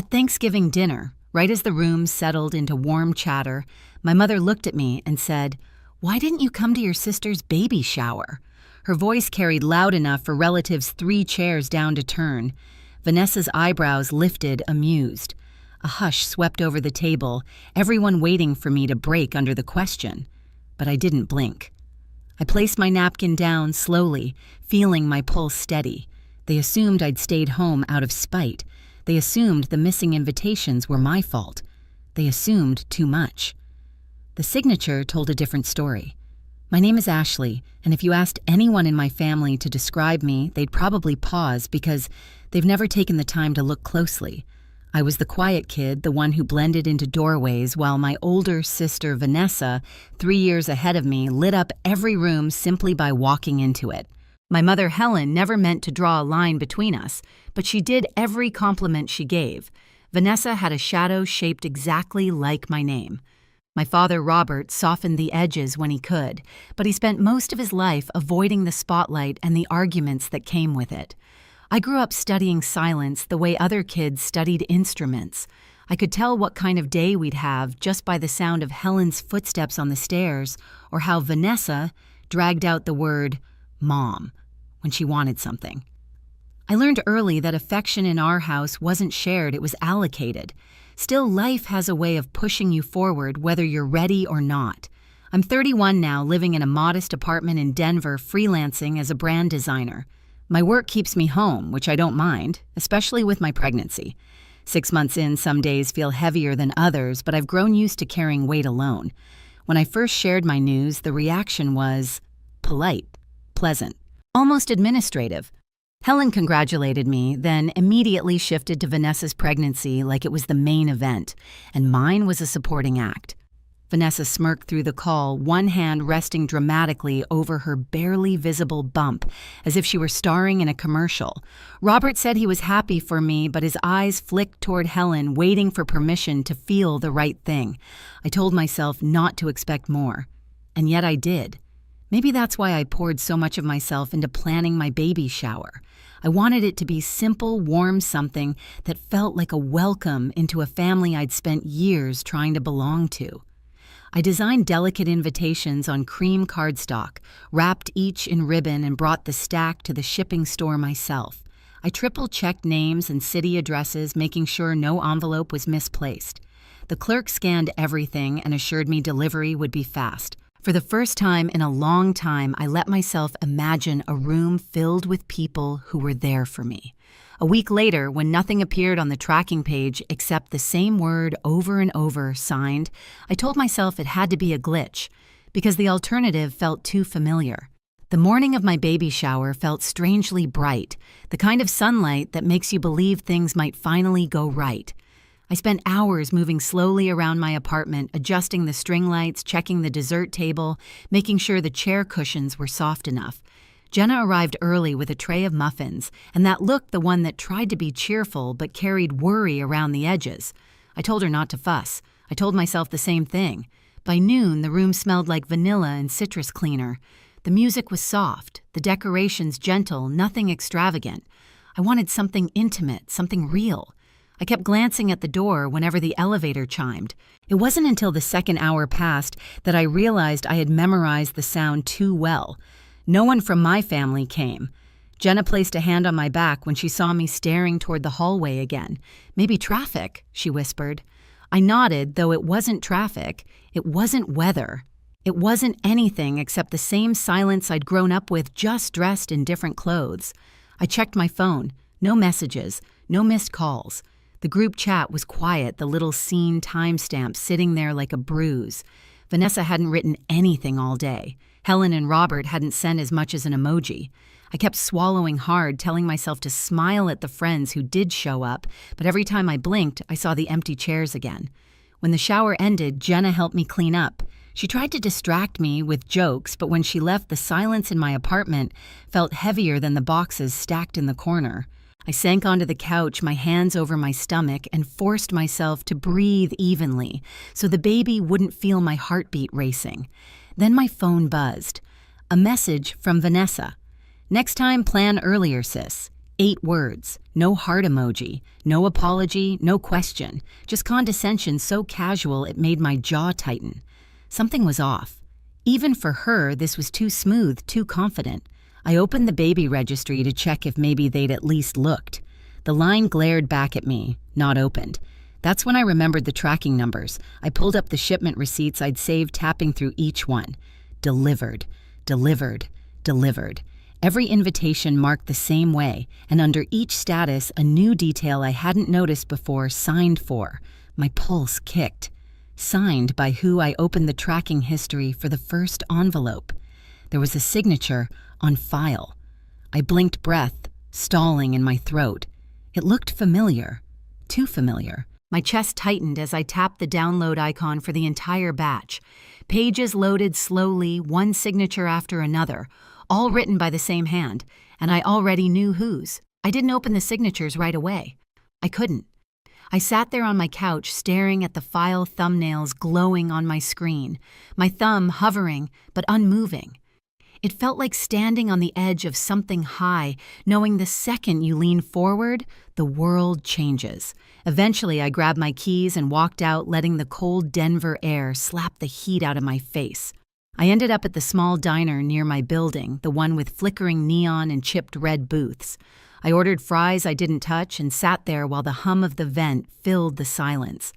At Thanksgiving dinner, right as the room settled into warm chatter, my mother looked at me and said, "Why didn't you come to your sister's baby shower?" Her voice carried loud enough for relatives 3 chairs down to turn. Vanessa's eyebrows lifted, amused. A hush swept over the table, everyone waiting for me to break under the question. But I didn't blink. I placed my napkin down slowly, feeling my pulse steady. They assumed I'd stayed home out of spite. They assumed the missing invitations were my fault. They assumed too much. The signature told a different story. My name is Ashley, and if you asked anyone in my family to describe me, they'd probably pause because they've never taken the time to look closely. I was the quiet kid, the one who blended into doorways, while my older sister Vanessa, 3 years ahead of me, lit up every room simply by walking into it. My mother Helen never meant to draw a line between us, but she did every compliment she gave. Vanessa had a shadow shaped exactly like my name. My father Robert softened the edges when he could, but he spent most of his life avoiding the spotlight and the arguments that came with it. I grew up studying silence the way other kids studied instruments. I could tell what kind of day we'd have just by the sound of Helen's footsteps on the stairs, or how Vanessa dragged out the word "Mom" when she wanted something. I learned early that affection in our house wasn't shared, it was allocated. Still, life has a way of pushing you forward whether you're ready or not. I'm 31 now, living in a modest apartment in Denver, freelancing as a brand designer. My work keeps me home, which I don't mind, especially with my pregnancy. 6 months in, some days feel heavier than others, but I've grown used to carrying weight alone. When I first shared my news, the reaction was polite, pleasant, almost administrative. Helen congratulated me, then immediately shifted to Vanessa's pregnancy like it was the main event, and mine was a supporting act. Vanessa smirked through the call, one hand resting dramatically over her barely visible bump, as if she were starring in a commercial. Robert said he was happy for me, but his eyes flicked toward Helen, waiting for permission to feel the right thing. I told myself not to expect more, and yet I did. Maybe that's why I poured so much of myself into planning my baby shower. I wanted it to be simple, warm something that felt like a welcome into a family I'd spent years trying to belong to. I designed delicate invitations on cream cardstock, wrapped each in ribbon, and brought the stack to the shipping store myself. I triple-checked names and city addresses, making sure no envelope was misplaced. The clerk scanned everything and assured me delivery would be fast. For the first time in a long time, I let myself imagine a room filled with people who were there for me. A week later, when nothing appeared on the tracking page except the same word over and over, signed, I told myself it had to be a glitch, because the alternative felt too familiar. The morning of my baby shower felt strangely bright, the kind of sunlight that makes you believe things might finally go right. I spent hours moving slowly around my apartment, adjusting the string lights, checking the dessert table, making sure the chair cushions were soft enough. Jenna arrived early with a tray of muffins, and that looked the one that tried to be cheerful but carried worry around the edges. I told her not to fuss. I told myself the same thing. By noon, the room smelled like vanilla and citrus cleaner. The music was soft, the decorations gentle, nothing extravagant. I wanted something intimate, something real. I kept glancing at the door whenever the elevator chimed. It wasn't until the second hour passed that I realized I had memorized the sound too well. No one from my family came. Jenna placed a hand on my back when she saw me staring toward the hallway again. "Maybe traffic," she whispered. I nodded, though it wasn't traffic. It wasn't weather. It wasn't anything except the same silence I'd grown up with, just dressed in different clothes. I checked my phone. No messages, no missed calls. The group chat was quiet, the little scene timestamp sitting there like a bruise. Vanessa hadn't written anything all day. Helen and Robert hadn't sent as much as an emoji. I kept swallowing hard, telling myself to smile at the friends who did show up, but every time I blinked, I saw the empty chairs again. When the shower ended, Jenna helped me clean up. She tried to distract me with jokes, but when she left, the silence in my apartment felt heavier than the boxes stacked in the corner. I sank onto the couch, my hands over my stomach, and forced myself to breathe evenly so the baby wouldn't feel my heartbeat racing. Then my phone buzzed. A message from Vanessa. "Next time, plan earlier, sis. 8 words, no heart emoji, no apology, no question, just condescension so casual it made my jaw tighten. Something was off. Even for her, this was too smooth, too confident. I opened the baby registry to check if maybe they'd at least looked. The line glared back at me, not opened. That's when I remembered the tracking numbers. I pulled up the shipment receipts I'd saved, tapping through each one. Delivered, delivered, delivered. Every invitation marked the same way, and under each status, a new detail I hadn't noticed before, signed for. My pulse kicked. Signed by who I opened the tracking history for the first envelope. There was a signature on file. I blinked, breath stalling in my throat. It looked familiar. Too familiar. My chest tightened as I tapped the download icon for the entire batch. Pages loaded slowly, one signature after another, all written by the same hand, and I already knew whose. I didn't open the signatures right away. I couldn't. I sat there on my couch staring at the file thumbnails glowing on my screen, my thumb hovering but unmoving. It felt like standing on the edge of something high, knowing the second you lean forward, the world changes. Eventually, I grabbed my keys and walked out, letting the cold Denver air slap the heat out of my face. I ended up at the small diner near my building, the one with flickering neon and chipped red booths. I ordered fries I didn't touch and sat there while the hum of the vent filled the silence.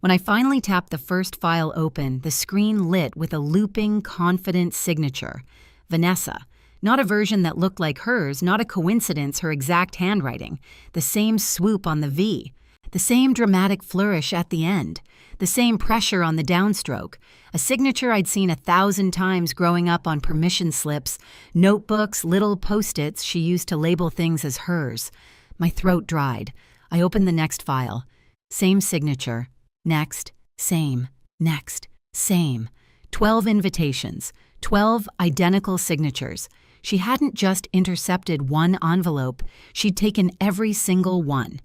When I finally tapped the first file open, the screen lit with a looping, confident signature. Vanessa. Not a version that looked like hers, not a coincidence her exact handwriting. The same swoop on the V. The same dramatic flourish at the end. The same pressure on the downstroke. A signature I'd seen 1,000 times growing up on permission slips, notebooks, little post-its she used to label things as hers. My throat dried. I opened the next file. Same signature. Next. Same. Next. Same. 12 invitations. 12 identical signatures. She hadn't just intercepted one envelope, she'd taken every single one.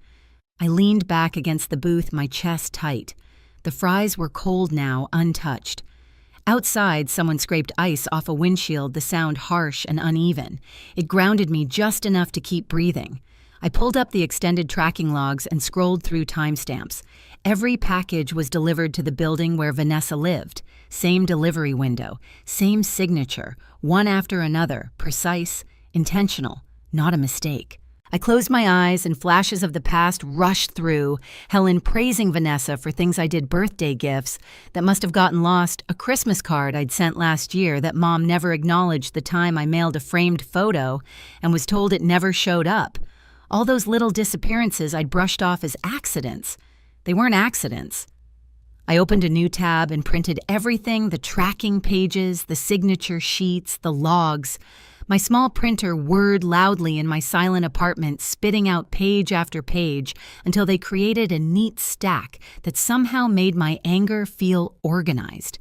I leaned back against the booth, my chest tight. The fries were cold now, untouched. Outside, someone scraped ice off a windshield, the sound harsh and uneven. It grounded me just enough to keep breathing. I pulled up the extended tracking logs and scrolled through timestamps. Every package was delivered to the building where Vanessa lived. Same delivery window, same signature, one after another, precise, intentional, not a mistake. I closed my eyes and flashes of the past rushed through, Helen praising Vanessa for things I did, birthday gifts that must have gotten lost, a Christmas card I'd sent last year that Mom never acknowledged the time I mailed a framed photo and was told it never showed up. All those little disappearances I'd brushed off as accidents. They weren't accidents. I opened a new tab and printed everything, the tracking pages, the signature sheets, the logs. My small printer whirred loudly in my silent apartment, spitting out page after page until they created a neat stack that somehow made my anger feel organized.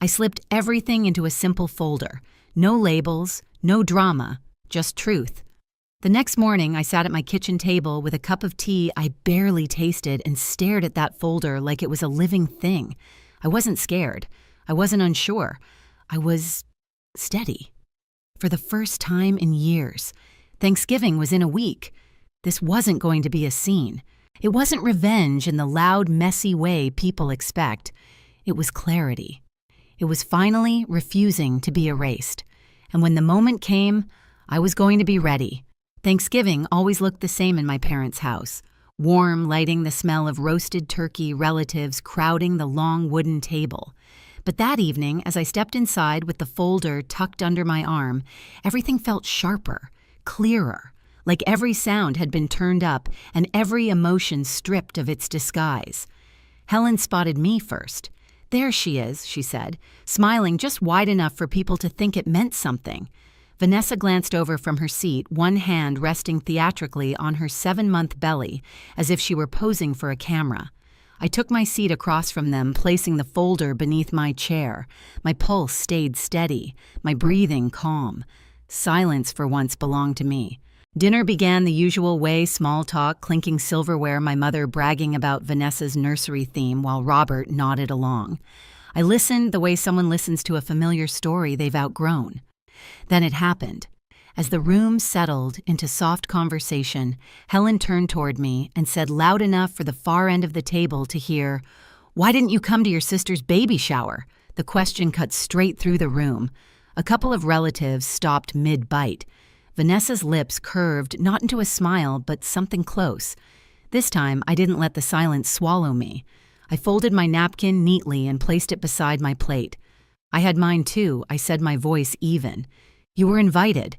I slipped everything into a simple folder. No labels, no drama, just truth. The next morning, I sat at my kitchen table with a cup of tea I barely tasted and stared at that folder like it was a living thing. I wasn't scared. I wasn't unsure. I was steady. For the first time in years. Thanksgiving was in a week. This wasn't going to be a scene. It wasn't revenge in the loud, messy way people expect. It was clarity. It was finally refusing to be erased. And when the moment came, I was going to be ready. Thanksgiving always looked the same in my parents' house. Warm, lighting, the smell of roasted turkey, relatives crowding the long wooden table. But that evening, as I stepped inside with the folder tucked under my arm, everything felt sharper, clearer, like every sound had been turned up and every emotion stripped of its disguise. Helen spotted me first. "There she is," she said, smiling just wide enough for people to think it meant something. Vanessa glanced over from her seat, one hand resting theatrically on her 7-month belly, as if she were posing for a camera. I took my seat across from them, placing the folder beneath my chair. My pulse stayed steady, my breathing calm. Silence for once belonged to me. Dinner began the usual way, small talk, clinking silverware, my mother bragging about Vanessa's nursery theme while Robert nodded along. I listened the way someone listens to a familiar story they've outgrown. Then it happened. As the room settled into soft conversation, Helen turned toward me and said loud enough for the far end of the table to hear, "Why didn't you come to your sister's baby shower?" The question cut straight through the room. A couple of relatives stopped mid-bite. Vanessa's lips curved not into a smile, but something close. This time, I didn't let the silence swallow me. I folded my napkin neatly and placed it beside my plate. "I had mine too," I said, my voice even. "You were invited."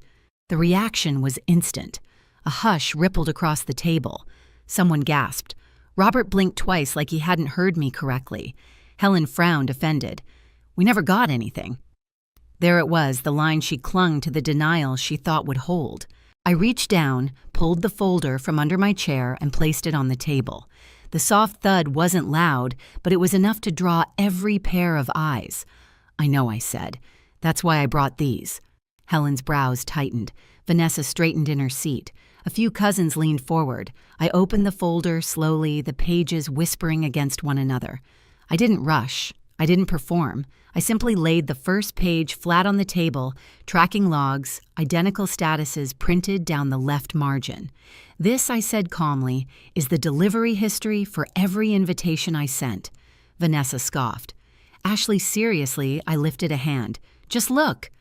The reaction was instant. A hush rippled across the table. Someone gasped. Robert blinked twice like he hadn't heard me correctly. Helen frowned, offended. "We never got anything." There it was, the line she clung to, the denial she thought would hold. I reached down, pulled the folder from under my chair, and placed it on the table. The soft thud wasn't loud, but it was enough to draw every pair of eyes. "I know," I said. "That's why I brought these." Helen's brows tightened. Vanessa straightened in her seat. A few cousins leaned forward. I opened the folder slowly, the pages whispering against one another. I didn't rush. I didn't perform. I simply laid the first page flat on the table, tracking logs, identical statuses printed down the left margin. "This," I said calmly, "is the delivery history for every invitation I sent." Vanessa scoffed. "Ashley, seriously," I lifted a hand. "Just look."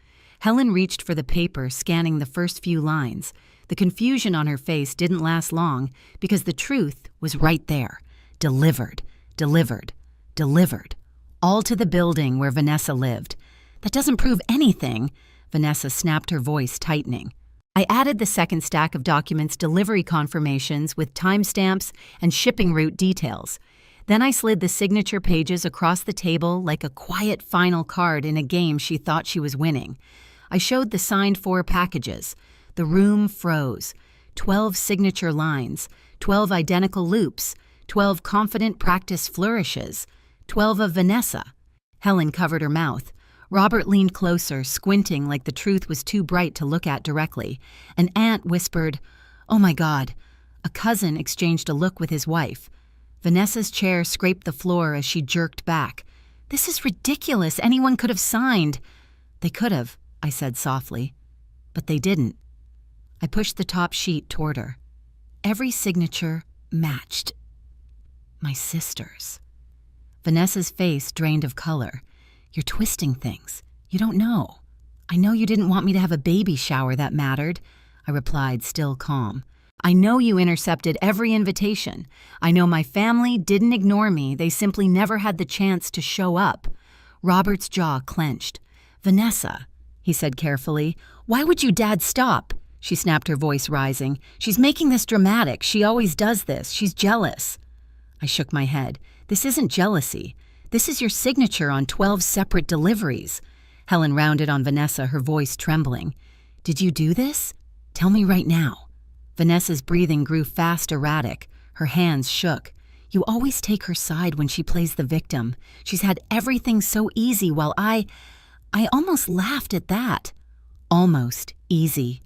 Helen reached for the paper, scanning the first few lines. The confusion on her face didn't last long because the truth was right there. Delivered, delivered, delivered. All to the building where Vanessa lived. "That doesn't prove anything," Vanessa snapped, her voice tightening. I added the second stack of documents, delivery confirmations with timestamps and shipping route details. Then I slid the signature pages across the table like a quiet final card in a game she thought she was winning. I showed the signed 4 packages. The room froze. 12 signature lines, 12 identical loops, 12 confident practice flourishes, 12 of Vanessa. Helen covered her mouth. Robert leaned closer, squinting like the truth was too bright to look at directly. An aunt whispered, "Oh my God." A cousin exchanged a look with his wife. Vanessa's chair scraped the floor as she jerked back. "This is ridiculous. Anyone could have signed." "They could have," I said softly. "But they didn't." I pushed the top sheet toward her. Every signature matched. My sister's. Vanessa's face drained of color. "You're twisting things. You don't know." "I know you didn't want me to have a baby shower that mattered," I replied, still calm. "I know you intercepted every invitation. I know my family didn't ignore me. They simply never had the chance to show up." Robert's jaw clenched. "Vanessa," he said carefully, "why would you Dad stop?" She snapped, her voice rising. "She's making this dramatic. She always does this. She's jealous." I shook my head. "This isn't jealousy. This is your signature on 12 separate deliveries." Helen rounded on Vanessa, her voice trembling. "Did you do this? Tell me right now." Vanessa's breathing grew fast, erratic. Her hands shook. "You always take her side when she plays the victim. She's had everything so easy while I almost laughed at that. Almost easy.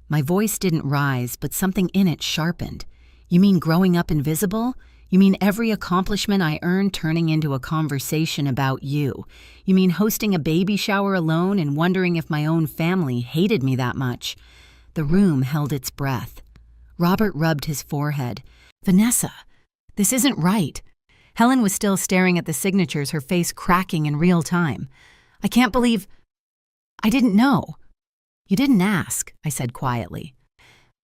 My voice didn't rise, but something in it sharpened. "You mean growing up invisible? You mean every accomplishment I earned turning into a conversation about you? You mean hosting a baby shower alone and wondering if my own family hated me that much?" The room held its breath. Robert rubbed his forehead. "Vanessa, this isn't right." Helen was still staring at the signatures, her face cracking in real time. "I can't believe... I didn't know." "You didn't ask," I said quietly.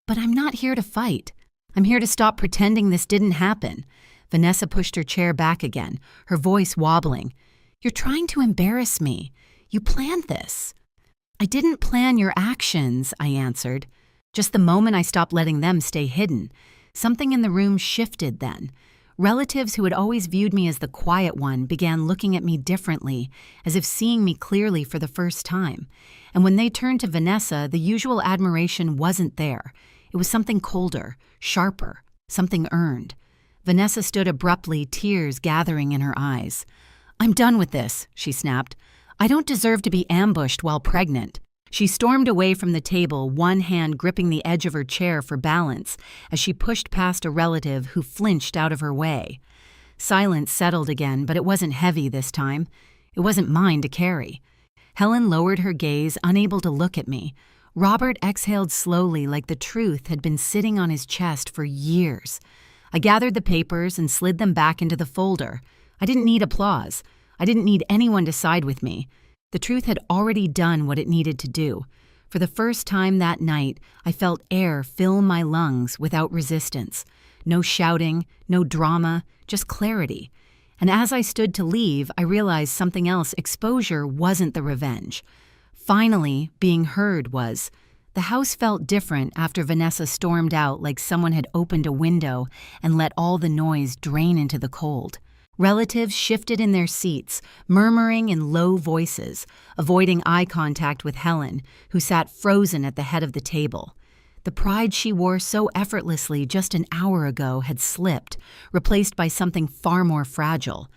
"But I'm not here to fight. I'm here to stop pretending this didn't happen." Vanessa pushed her chair back again, her voice wobbling. "You're trying to embarrass me. You planned this." "I didn't plan your actions," I answered. Just the moment I stopped letting them stay hidden. Something in the room shifted then. Relatives who had always viewed me as the quiet one began looking at me differently, as if seeing me clearly for the first time. And when they turned to Vanessa, the usual admiration wasn't there. It was something colder, sharper, something earned. Vanessa stood abruptly, tears gathering in her eyes. "I'm done with this," she snapped. "I don't deserve to be ambushed while pregnant." She stormed away from the table, one hand gripping the edge of her chair for balance, as she pushed past a relative who flinched out of her way. Silence settled again, but it wasn't heavy this time. It wasn't mine to carry. Helen lowered her gaze, unable to look at me. Robert exhaled slowly like the truth had been sitting on his chest for years. I gathered the papers and slid them back into the folder. I didn't need applause. I didn't need anyone to side with me. The truth had already done what it needed to do. For the first time that night, I felt air fill my lungs without resistance. No shouting, no drama, just clarity. And as I stood to leave, I realized something else. Exposure wasn't the revenge. Finally, being heard was. The house felt different after Vanessa stormed out, like someone had opened a window and let all the noise drain into the cold. Relatives shifted in their seats, murmuring in low voices, avoiding eye contact with Helen, who sat frozen at the head of the table. The pride she wore so effortlessly just an hour ago had slipped, replaced by something far more fragile.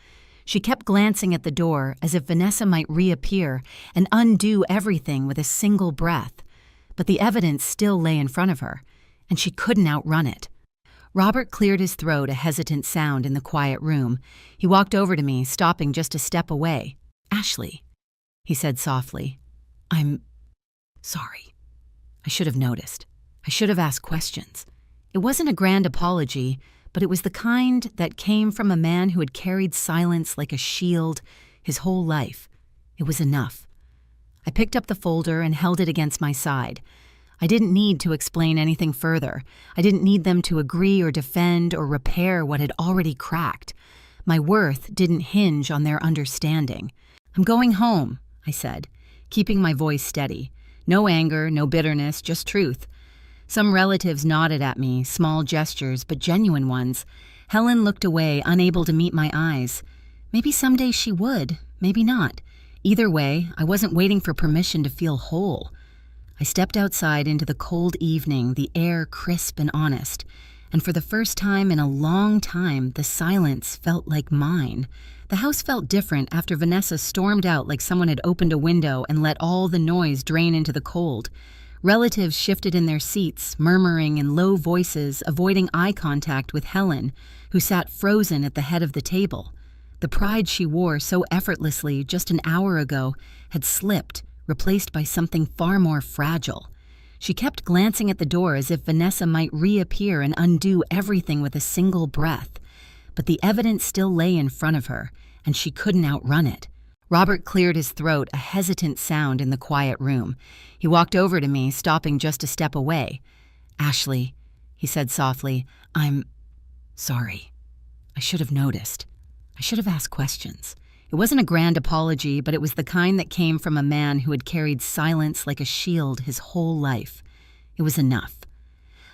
She kept glancing at the door as if Vanessa might reappear and undo everything with a single breath. But the evidence still lay in front of her, and she couldn't outrun it. Robert cleared his throat, a hesitant sound in the quiet room. He walked over to me, stopping just a step away. "Ashley," he said softly, "I'm sorry. I should have noticed. I should have asked questions." It wasn't a grand apology, but it was the kind that came from a man who had carried silence like a shield his whole life. It was enough. I picked up the folder and held it against my side. I didn't need to explain anything further. I didn't need them to agree or defend or repair what had already cracked. My worth didn't hinge on their understanding. "I'm going home," I said, keeping my voice steady. No anger, no bitterness, just truth. Some relatives nodded at me, small gestures, but genuine ones. Helen looked away, unable to meet my eyes. Maybe someday she would, maybe not. Either way, I wasn't waiting for permission to feel whole. I stepped outside into the cold evening, the air crisp and honest, and for the first time in a long time, the silence felt like mine. The house felt different after Vanessa stormed out like someone had opened a window and let all the noise drain into the cold. Relatives shifted in their seats, murmuring in low voices, avoiding eye contact with Helen, who sat frozen at the head of the table. The pride she wore so effortlessly just an hour ago had slipped, replaced by something far more fragile. She kept glancing at the door as if Vanessa might reappear and undo everything with a single breath. But the evidence still lay in front of her, and she couldn't outrun it. Robert cleared his throat, a hesitant sound in the quiet room. He walked over to me, stopping just a step away. "Ashley," he said softly, "I'm sorry. I should have noticed. I should have asked questions." It wasn't a grand apology, but it was the kind that came from a man who had carried silence like a shield his whole life. It was enough.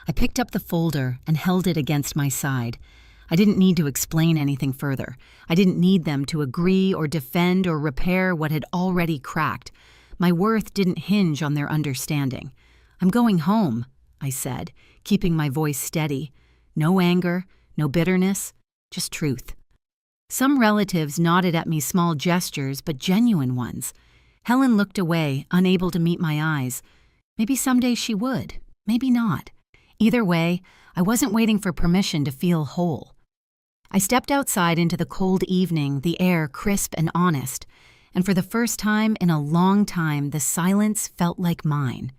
I picked up the folder and held it against my side. I didn't need to explain anything further. I didn't need them to agree or defend or repair what had already cracked. My worth didn't hinge on their understanding. "I'm going home," I said, keeping my voice steady. No anger, no bitterness, just truth. Some relatives nodded at me, small gestures, but genuine ones. Helen looked away, unable to meet my eyes. Maybe someday she would, maybe not. Either way, I wasn't waiting for permission to feel whole. I stepped outside into the cold evening, the air crisp and honest, and for the first time in a long time, the silence felt like mine.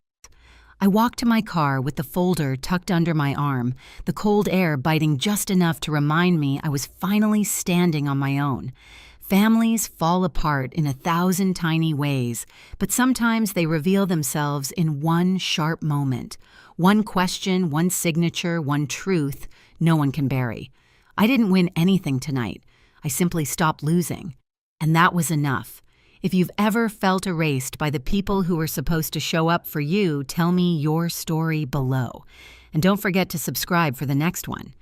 I walked to my car with the folder tucked under my arm, the cold air biting just enough to remind me I was finally standing on my own. Families fall apart in 1,000 tiny ways, but sometimes they reveal themselves in one sharp moment. One question, one signature, one truth no one can bury. I didn't win anything tonight. I simply stopped losing. And that was enough. If you've ever felt erased by the people who were supposed to show up for you, tell me your story below. And don't forget to subscribe for the next one.